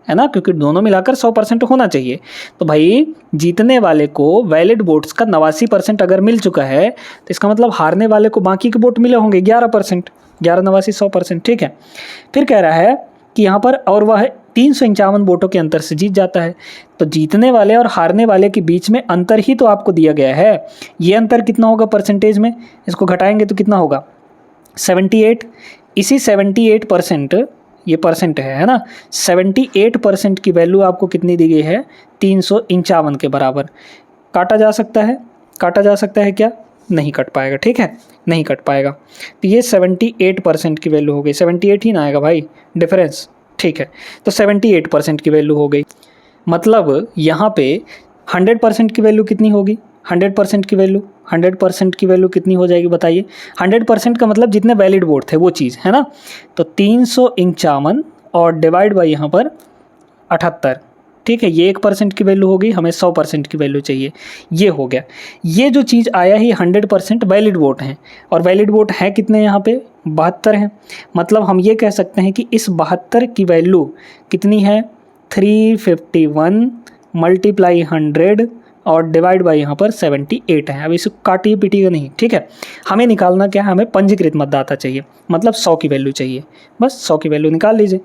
[SPEAKER 1] है ना, क्योंकि दोनों मिलाकर 100% होना चाहिए। तो भाई जीतने वाले को वैलिड वोट्स का 89% अगर मिल चुका है तो इसका मतलब हारने वाले को बाकी के वोट मिले होंगे 11%, 11 89 100%, ठीक है। फिर कह रहा है कि यहाँ पर और वह 351 वोटों के अंतर से जीत जाता है। तो जीतने वाले और हारने वाले के बीच में अंतर ही तो आपको दिया गया है। ये अंतर कितना होगा परसेंटेज में, इसको घटाएंगे तो कितना होगा, 78। इसी 78%, ये परसेंट है ना, 78% की वैल्यू आपको कितनी दी गई है, 351 के बराबर। काटा जा सकता है, काटा जा सकता है क्या, नहीं कट पाएगा, ठीक है, नहीं कट पाएगा। तो ये 78% की वैल्यू हो गई, 78 ही ना आएगा भाई डिफरेंस, ठीक है। तो 78% की वैल्यू हो गई, मतलब यहाँ पे 100% की वैल्यू कितनी होगी, 100% की वैल्यू, 100% की वैल्यू कितनी हो जाएगी बताइए। 100% का मतलब जितने वैलिड वोट थे वो चीज़ है ना। तो 351 और डिवाइड बाई यहाँ पर 78, ठीक है, ये 1% की वैल्यू हो गई, हमें 100% की वैल्यू चाहिए, ये हो गया। ये जो चीज़ आया ही 100% वैलिड वोट हैं, और वैलिड वोट है कितने यहाँ पे, 72 हैं। मतलब हम ये कह सकते हैं कि इस 72 की वैल्यू कितनी है, 351 मल्टीप्लाई 100 और डिवाइड बाई यहाँ पर 78 है। अब इसको काटिए पीटिएगा नहीं, ठीक है। हमें निकालना क्या है, हमें पंजीकृत मतदाता चाहिए, मतलब 100 की वैल्यू चाहिए, बस 100 की वैल्यू निकाल लीजिए।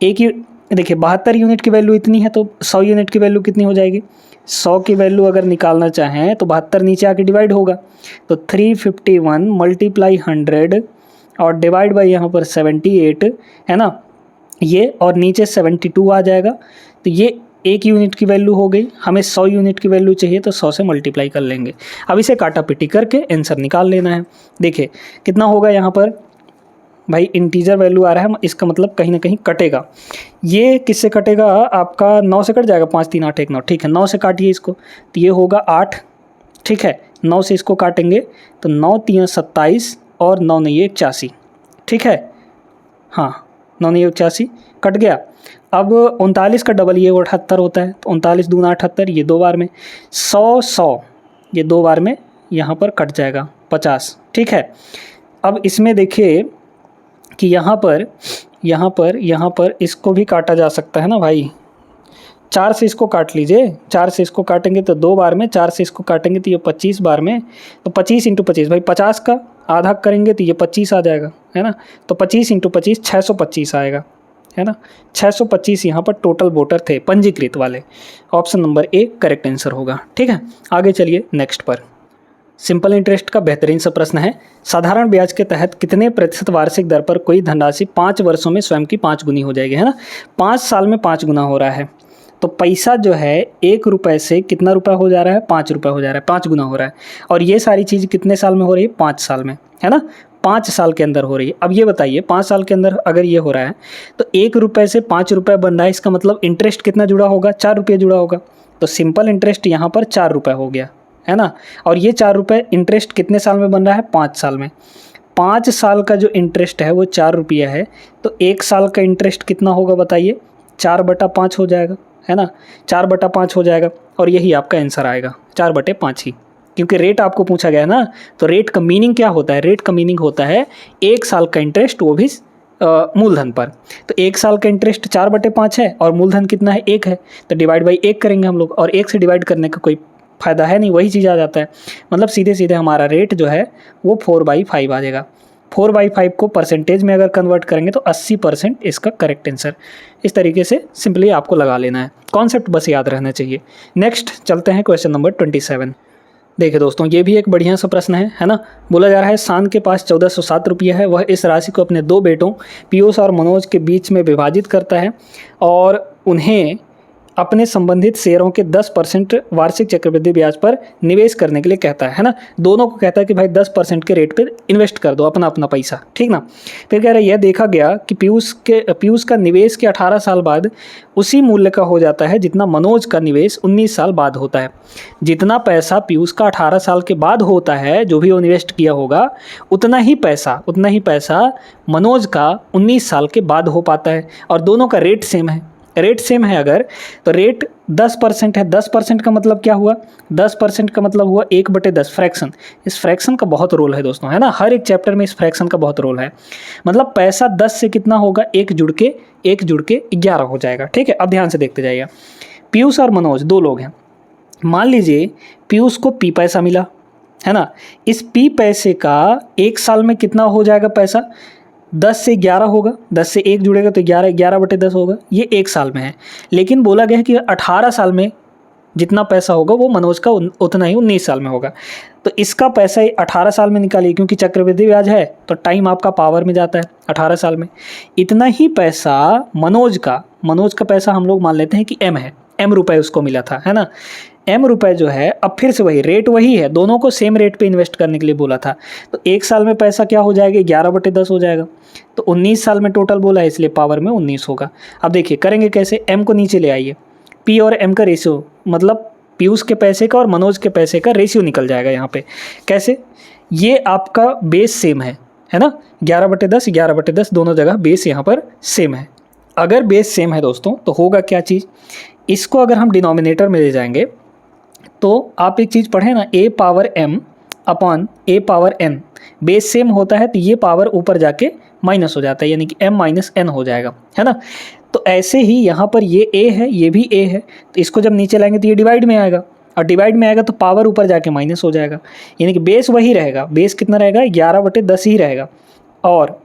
[SPEAKER 1] एक ही देखिए 72 यूनिट की वैल्यू इतनी है, तो 100 यूनिट की वैल्यू कितनी हो जाएगी, 100 की वैल्यू अगर निकालना चाहें तो 72 नीचे आके डिवाइड होगा, तो 351 मल्टीप्लाई 100 और डिवाइड बाई यहाँ पर 78 है ना, ये और नीचे 72 आ जाएगा। तो ये 1 यूनिट की वैल्यू हो गई, हमें 100 यूनिट की वैल्यू चाहिए तो 100 से मल्टीप्लाई कर लेंगे। अब इसे काटा पिटी करके आंसर निकाल लेना है। देखिए कितना होगा यहाँ पर भाई, इंटीजर वैल्यू आ रहा है, इसका मतलब कहीं ना कहीं कटेगा। ये किससे कटेगा, आपका 9 से कट जाएगा, 5 3 8 1 9, ठीक है, 9 से काटिए इसको, तो ये होगा 8, ठीक है, 9 से इसको काटेंगे तो 9 3 27 और 9 नहीं 81, ठीक है, हाँ 9 नहीं 81 कट गया। अब 39 का डबल ये 78 होता है, तो 39 दूना 78, ये 2 बार में 100 100, ये 2 बार में यहाँ पर कट जाएगा 50, ठीक है। अब इसमें देखिए कि यहाँ पर इसको भी काटा जा सकता है ना भाई, 4 से इसको काट लीजिए, 4 से इसको काटेंगे तो 2 बार में, 4 से इसको काटेंगे तो ये 25 बार में, तो 25 × 25 भाई, 50 का आधा करेंगे तो ये 25 आ जाएगा, है ना। तो 25 × 25 625 आएगा, है ना। 625 यहाँ पर टोटल वोटर थे पंजीकृत वाले। Option number A correct answer होगा, ठीक है। आगे चलिए नेक्स्ट पर। सिंपल इंटरेस्ट का बेहतरीन सा प्रश्न है। साधारण ब्याज के तहत कितने प्रतिशत वार्षिक दर पर कोई धनराशि 5 वर्षों में स्वयं की 5 गुनी हो जाएगी, है ना। 5 साल में 5 गुना हो रहा है, तो पैसा जो है 1 रुपये से कितना रुपया हो जा रहा है, 5 रुपये हो जा रहा है, 5 गुना हो रहा है। और ये सारी चीज़ कितने साल में हो रही है, 5 साल में, है ना, 5 साल के अंदर हो रही है। अब ये बताइए 5 साल के अंदर अगर ये हो रहा है तो 1 रुपये से 5 रुपये बन रहा है, इसका मतलब इंटरेस्ट कितना जुड़ा होगा, 4 रुपये जुड़ा होगा। तो सिंपल इंटरेस्ट यहाँ पर 4 रुपये हो गया, है ना। और ये 4 रुपये इंटरेस्ट कितने साल में बन रहा है, 5 साल में। 5 साल का जो इंटरेस्ट है वो 4 रुपया है, तो 1 साल का इंटरेस्ट कितना होगा बताइए, 4/5 हो जाएगा, है ना, 4/5 हो जाएगा। और यही आपका आंसर आएगा, 4/5 ही, क्योंकि रेट आपको पूछा गया है ना। तो रेट का मीनिंग क्या होता है, रेट का मीनिंग होता है 1 साल का इंटरेस्ट, वो भी मूलधन पर। तो 1 साल का इंटरेस्ट 4/5 है और मूलधन कितना है, 1 है, तो डिवाइड बाई 1 करेंगे हम लोग, और 1 से डिवाइड करने का कोई फ़ायदा है नहीं, वही चीज़ आ जाता है। मतलब सीधे सीधे हमारा रेट जो है वो 4/5 आ जाएगा। 4/5 को परसेंटेज में अगर कन्वर्ट करेंगे तो 80% इसका करेक्ट आंसर। इस तरीके से सिंपली आपको लगा लेना है, कॉन्सेप्ट बस याद रहना चाहिए। नेक्स्ट चलते हैं क्वेश्चन नंबर 27। देखिए दोस्तों, ये भी एक बढ़िया सा प्रश्न है ना। बोला जा रहा है शान के पास 1407 रुपया है, वह इस राशि को अपने 2 बेटों पीयूष और मनोज के बीच में विभाजित करता है और उन्हें अपने संबंधित शेयरों के 10% वार्षिक चक्रवृद्धि ब्याज पर निवेश करने के लिए कहता है ना। दोनों को कहता है कि भाई 10% के रेट पे इन्वेस्ट कर दो अपना अपना पैसा, ठीक ना। फिर कह रहा है यह देखा गया कि पीयूष का निवेश के 18 साल बाद उसी मूल्य का हो जाता है जितना मनोज का निवेश 19 साल बाद होता है। जितना पैसा पीयूष का 18 साल के बाद होता है, जो भी वो इन्वेस्ट किया होगा, उतना ही पैसा मनोज का 19 साल के बाद हो पाता है। और दोनों का रेट सेम है, रेट सेम है अगर, तो रेट 10% है। 10% का मतलब क्या हुआ, 10% का मतलब हुआ 1/10 फ्रैक्शन। इस फ्रैक्शन का बहुत रोल है दोस्तों, है ना, हर एक चैप्टर में इस फ्रैक्शन का बहुत रोल है। मतलब पैसा 10 से कितना होगा, 1 जुड़ के 11 हो जाएगा, ठीक है। अब ध्यान से देखते जाइए, पीयूष और मनोज 2 लोग हैं। मान लीजिए पीयूष को P पैसा मिला, है ना। इस P पैसे का 1 साल में कितना हो जाएगा पैसा, 10 से 11 होगा, 10 से 1 जुड़ेगा तो 11/10 होगा। ये 1 साल में है, लेकिन बोला गया है कि 18 साल में जितना पैसा होगा वो मनोज का उतना ही 19 साल में होगा। तो इसका पैसा 18 साल में निकालिए, क्योंकि चक्रवृद्धि ब्याज है तो टाइम आपका पावर में जाता है 18 साल में। इतना ही पैसा मनोज का पैसा हम लोग मान लेते हैं कि m है, m रुपए उसको मिला था, है ना। m रुपए जो है, अब फिर से वही रेट वही है, दोनों को सेम रेट पे इन्वेस्ट करने के लिए बोला था। तो 1 साल में पैसा क्या हो जाएगा, 11/10 हो जाएगा। तो 19 साल में टोटल बोला है, इसलिए पावर में 19 होगा। अब देखिए करेंगे कैसे, m को नीचे ले आइए, p और m का रेशियो, मतलब पीयूष के पैसे का और मनोज के पैसे का रेशियो निकल जाएगा यहाँ पे। कैसे, ये आपका बेस सेम है ना, 11/10 11/10 दोनों जगह बेस यहाँ पर सेम है। अगर बेस सेम है दोस्तों तो होगा क्या चीज़, इसको अगर हम डिनोमिनेटर में ले जाएंगे तो आप एक चीज़ पढ़े ना, a power m upon a power n, base same होता है तो ये पावर ऊपर जाके माइनस हो जाता है, यानी कि m माइनस n हो जाएगा, है ना। तो ऐसे ही यहाँ पर ये a है, ये भी a है, तो इसको जब नीचे लाएंगे तो ये डिवाइड में आएगा, और डिवाइड में आएगा तो पावर ऊपर जाके माइनस हो जाएगा, यानी कि बेस वही रहेगा। बेस कितना रहेगा, 11/10 ही रहेगा, और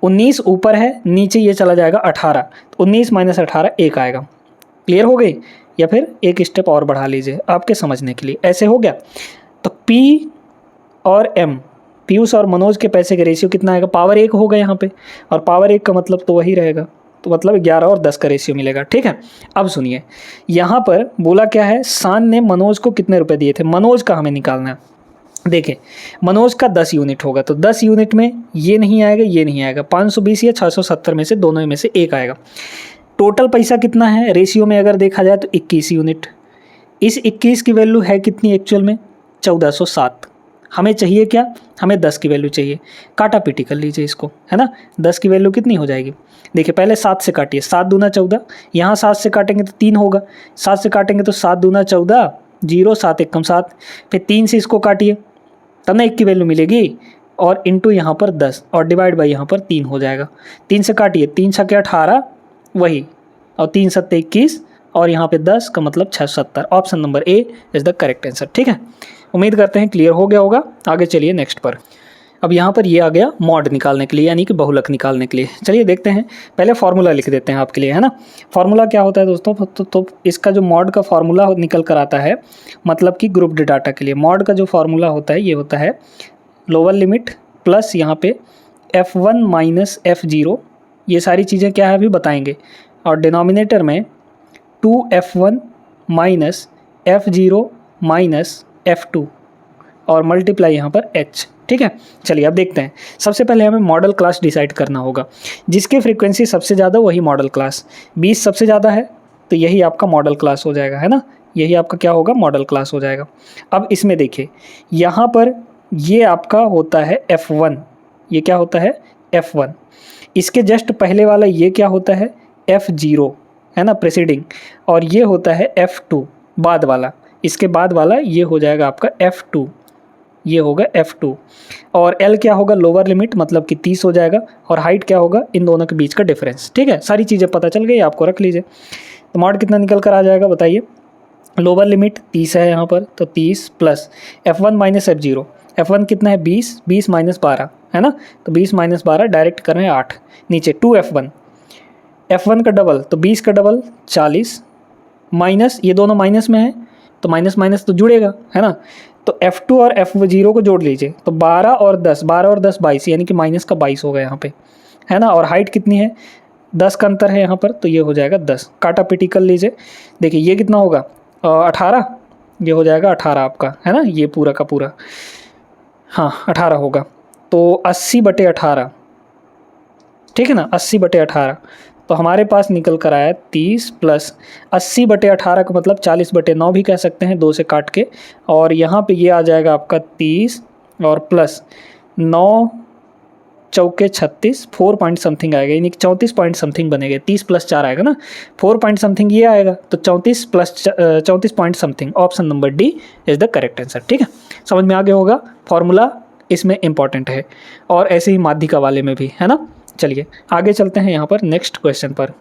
[SPEAKER 1] 19 ऊपर है, नीचे ये चला जाएगा 18, तो 19 माइनस 18 1 आएगा। क्लियर हो गई, या फिर एक स्टेप और बढ़ा लीजिए आपके समझने के लिए, ऐसे हो गया। तो P और M, पीयूष और मनोज के पैसे का रेशियो कितना आएगा, पावर 1 होगा यहाँ पे, और पावर 1 का मतलब तो वही रहेगा, तो मतलब 11 और 10 का रेशियो मिलेगा, ठीक है। अब सुनिए, यहाँ पर बोला क्या है, शान ने मनोज को कितने रुपए दिए थे, मनोज का हमें निकालना है। देखिए मनोज का 10 यूनिट होगा, तो 10 यूनिट में ये नहीं आएगा, ये नहीं आएगा, 520 या 670 में से दोनों में से एक आएगा। टोटल पैसा कितना है, रेशियो में अगर देखा जाए तो 21 यूनिट। इस 21 की वैल्यू है कितनी एक्चुअल में, 1407। हमें चाहिए क्या, हमें 10 की वैल्यू चाहिए। काटा पीटी कर लीजिए इसको, है ना। 10 की वैल्यू कितनी हो जाएगी, देखिए पहले 7 से काटिए, 7 दूना 14, यहाँ 7 से काटेंगे तो 3 होगा, 7 से काटेंगे तो 7 दूना 14, 0 7 एकम 7, फिर 3 से इसको काटिए तब ना 1 की वैल्यू मिलेगी, और इंटू यहाँ पर 10 और डिवाइड बाई यहाँ पर 3 हो जाएगा। 3 से काटिए, 3 छक्के 18 वही, और 3 सत्ते 21, और यहाँ पे 10 का मतलब 670। Option number A is the correct answer, ठीक है। उम्मीद करते हैं क्लियर हो गया होगा। आगे चलिए नेक्स्ट पर। अब यहाँ पर ये आ गया मॉड निकालने के लिए, यानी कि बहुलक निकालने के लिए। चलिए देखते हैं, पहले फार्मूला लिख देते हैं आपके लिए, है ना। फार्मूला क्या होता है दोस्तों, तो इसका जो मॉड का फार्मूला निकल कर आता है, मतलब कि ग्रुप्ड डाटा के लिए मॉड का जो फार्मूला होता है ये होता है लोअर लिमिट प्लस यहाँ पे f1 माइनस f0, ये सारी चीज़ें क्या है अभी बताएंगे, और डिनोमिनेटर में 2f1 minus f0 minus f2 और मल्टीप्लाई यहाँ पर h, ठीक है। चलिए अब देखते हैं। सबसे पहले हमें मॉडल क्लास डिसाइड करना होगा, जिसकी फ्रीक्वेंसी सबसे ज़्यादा वही मॉडल क्लास, 20 सबसे ज़्यादा है तो यही आपका मॉडल क्लास हो जाएगा, है ना। यही आपका क्या होगा, मॉडल क्लास हो जाएगा। अब इसमें देखिए यहाँ पर ये आपका होता है f1, ये क्या होता है f1, इसके जस्ट पहले वाला ये क्या होता है f0, है ना, प्रेसिडिंग, और ये होता है f2 बाद वाला, इसके बाद वाला ये हो जाएगा आपका f2, ये होगा f2, और L क्या होगा, लोअर लिमिट मतलब कि 30 हो जाएगा, और हाइट क्या होगा, इन दोनों के बीच का डिफरेंस, ठीक है। सारी चीज़ें पता चल गई, आपको रख लीजिए। तो मॉड कितना निकल कर आ जाएगा बताइए, लोअर लिमिट 30 है यहाँ पर, तो 30 plus f1 minus f0, f1 कितना है 20, 20 माइनस 12, है ना, तो 20 माइनस 12 डायरेक्ट कर रहे हैं 8, नीचे 2f1, f1 का डबल तो 20 का डबल 40, माइनस ये दोनों माइनस में है तो माइनस माइनस तो जुड़ेगा, है ना। तो f2 और f0 को जोड़ लीजिए, तो 12 और 10 22, यानी कि माइनस का 22 होगा यहाँ पे, है ना। और हाइट कितनी है, 10 का अंतर है यहाँ पर, तो ये हो जाएगा 10। काटा पीटी कर लीजिए, देखिए ये कितना होगा 18, ये हो जाएगा 18 आपका, है ना, ये पूरा का पूरा, हाँ 18 होगा। तो 80/18, ठीक है ना, 80/18, तो हमारे पास निकल कर आया 30 प्लस 80/18 का मतलब 40/9 भी कह सकते हैं, 2 से काट के, और यहाँ पे ये आ जाएगा आपका 30 और प्लस 9 चौके 36, 4 पॉइंट समथिंग आएगा, यानी कि 34 पॉइंट समथिंग बनेगा। 30 प्लस 4 आएगा ना, 4 पॉइंट समथिंग ये आएगा, तो 34 plus 34 point something. Option number D is the correct answer, ठीक है। समझ में आ गया होगा, फॉर्मूला इसमें इंपॉर्टेंट है, और ऐसे ही माध्यिका वाले में भी, है ना। चलिए आगे चलते हैं यहाँ पर नेक्स्ट क्वेश्चन पर।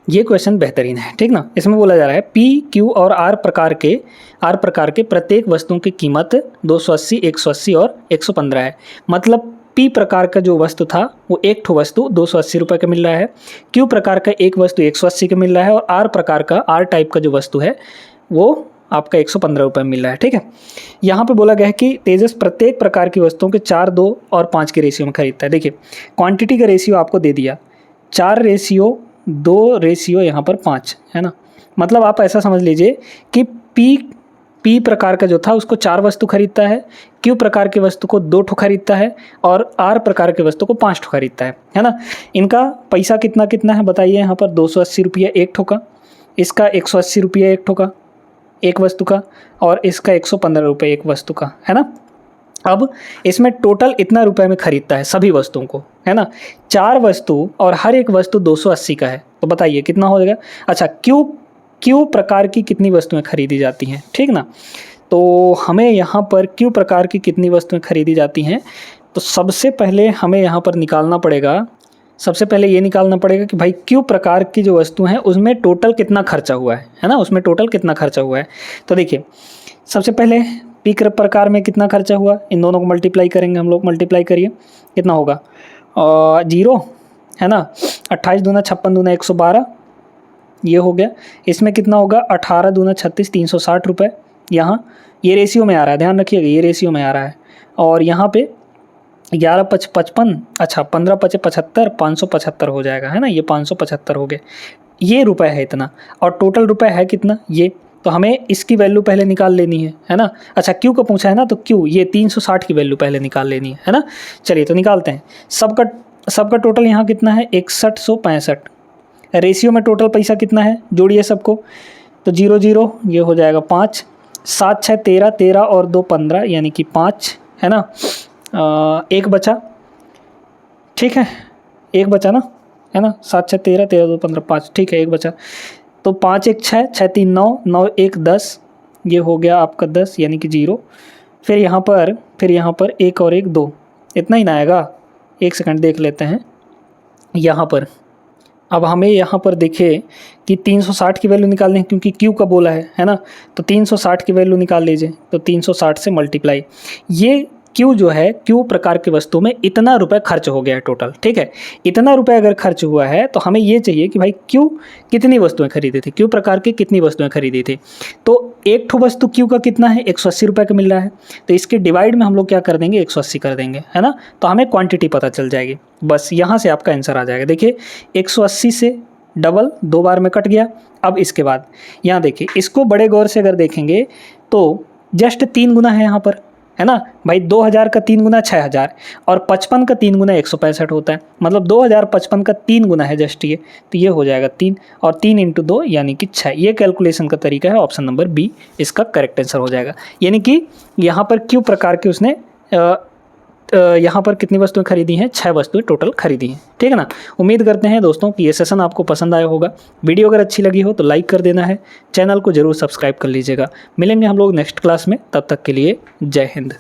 [SPEAKER 1] ये क्वेश्चन बेहतरीन है, ठीक ना। इसमें बोला जा रहा है P, Q और R प्रकार के प्रत्येक वस्तुओं की कीमत 280, 180 और 115 है। मतलब P प्रकार का जो वस्तु था वो एक ठो वस्तु 280 रुपये का मिल रहा है, Q प्रकार का एक वस्तु 180 का मिल रहा है, और R प्रकार का R टाइप का जो वस्तु है वो आपका 115 रुपये मिल रहा है। ठीक है, यहाँ पे बोला गया है कि तेजस प्रत्येक प्रकार की वस्तुओं के 4, 2 और 5 के रेशियो में खरीदता है। देखिए क्वांटिटी का रेशियो आपको दे दिया 4:2 यहाँ पर 5 है ना। मतलब आप ऐसा समझ लीजिए कि पी प्रकार का जो था उसको 4 वस्तु खरीदता है, क्यू प्रकार की वस्तु को 2 ठो खरीदता है और आर प्रकार की वस्तु को 5 ठो खरीदता है ना। इनका पैसा कितना कितना है बताइए। यहाँ पर 280 रुपये एक ठो का, इसका 180 रुपये एक ठो का एक वस्तु का, और इसका 115 रुपये एक वस्तु का, है ना। अब इसमें टोटल इतना रुपए में खरीदता है सभी वस्तुओं को, है ना। 4 वस्तु और हर एक वस्तु 280 का है, तो बताइए कितना हो जाएगा। अच्छा, क्यू प्रकार की कितनी वस्तुएं खरीदी जाती हैं, ठीक ना। तो हमें यहाँ पर क्यू प्रकार की कितनी वस्तुएं खरीदी जाती हैं, तो सबसे पहले हमें यहाँ पर निकालना पड़ेगा, सबसे पहले ये निकालना पड़ेगा कि भाई क्यू प्रकार की जो वस्तु हैं उसमें टोटल कितना खर्चा हुआ है ना, उसमें टोटल कितना खर्चा हुआ है। तो देखिए सबसे पहले पी प्रकार में कितना खर्चा हुआ, इन दोनों को मल्टीप्लाई करेंगे हम लोग। मल्टीप्लाई करिए, कितना होगा 0 है ना। 28 दूना 56 दूना 112 ये हो गया। इसमें कितना होगा 18 दूना 36 360 रुपये। यहाँ ये रेशियो में आ रहा है, ध्यान रखिएगा ये रेशियो में आ रहा है। और यहाँ पे 11 5 55, अच्छा 15 5 75 575 हो जाएगा, है ना। ये 575 हो गए, ये रुपए है इतना। और टोटल रुपए है कितना ये, तो हमें इसकी वैल्यू पहले निकाल लेनी है ना। अच्छा क्यू का पूछा है ना, तो क्यू ये 360 की वैल्यू पहले निकाल लेनी है ना। चलिए तो निकालते हैं। सबका टोटल यहाँ कितना है 6165। रेशियो में टोटल पैसा कितना है, जोड़िए सबको, तो 0 0 ये हो जाएगा 5, 7 6 13, 13 और 2 15 यानी कि 5, है ना। एक बचा, ठीक है, एक बचा ना, है ना। 7 6 13, 13 2 15 5, ठीक है, एक बचा। तो 5 1 6, 6 3 9, 9 1 10, ये हो गया आपका 10 यानी कि 0। फिर यहाँ पर 1 और 1 2, इतना ही ना आएगा। एक सेकंड देख लेते हैं यहाँ पर। अब हमें यहाँ पर देखिए कि 360 की वैल्यू निकालनी है क्योंकि क्यू का बोला है ना। तो 360 की वैल्यू निकाल लीजिए, तो 360 से मल्टीप्लाई। ये क्यू जो है, क्यू प्रकार की वस्तु में इतना रुपए खर्च हो गया है टोटल, ठीक है। इतना रुपए अगर खर्च हुआ है तो हमें ये चाहिए कि भाई क्यू कितनी वस्तुएं खरीदी थी, क्यू प्रकार की कितनी वस्तुएं खरीदी थी। तो एक ठो वस्तु क्यू का कितना है 180 रुपये का मिल रहा है, तो इसके डिवाइड में हम लोग क्या कर देंगे 180 कर देंगे, है ना। तो हमें क्वांटिटी पता चल जाएगी, बस यहाँ से आपका आंसर आ जाएगा। देखिए 180 से डबल 2 बार में कट गया। अब इसके बाद यहाँ देखिए, इसको बड़े गौर से अगर देखेंगे तो जस्ट 3 गुना है यहाँ पर, है ना भाई। 2000 का 3 गुना 6000 और 55 का 3 गुना 165 होता है, मतलब 2000 55 का 3 गुना है जस्ट ये, तो ये हो जाएगा 3 और 3 × 2 यानी कि 6। ये कैलकुलेशन का तरीका है, ऑप्शन नंबर बी इसका करेक्ट आंसर हो जाएगा। यानी कि यहाँ पर क्यू प्रकार की उसने यहाँ पर कितनी वस्तुएं खरीदी हैं, 6 वस्तुएं टोटल खरीदी हैं, ठीक है ना। उम्मीद करते हैं दोस्तों कि ये सेशन आपको पसंद आया होगा। वीडियो अगर अच्छी लगी हो तो लाइक कर देना है, चैनल को जरूर सब्सक्राइब कर लीजिएगा। मिलेंगे हम लोग नेक्स्ट क्लास में, तब तक के लिए जय हिंद।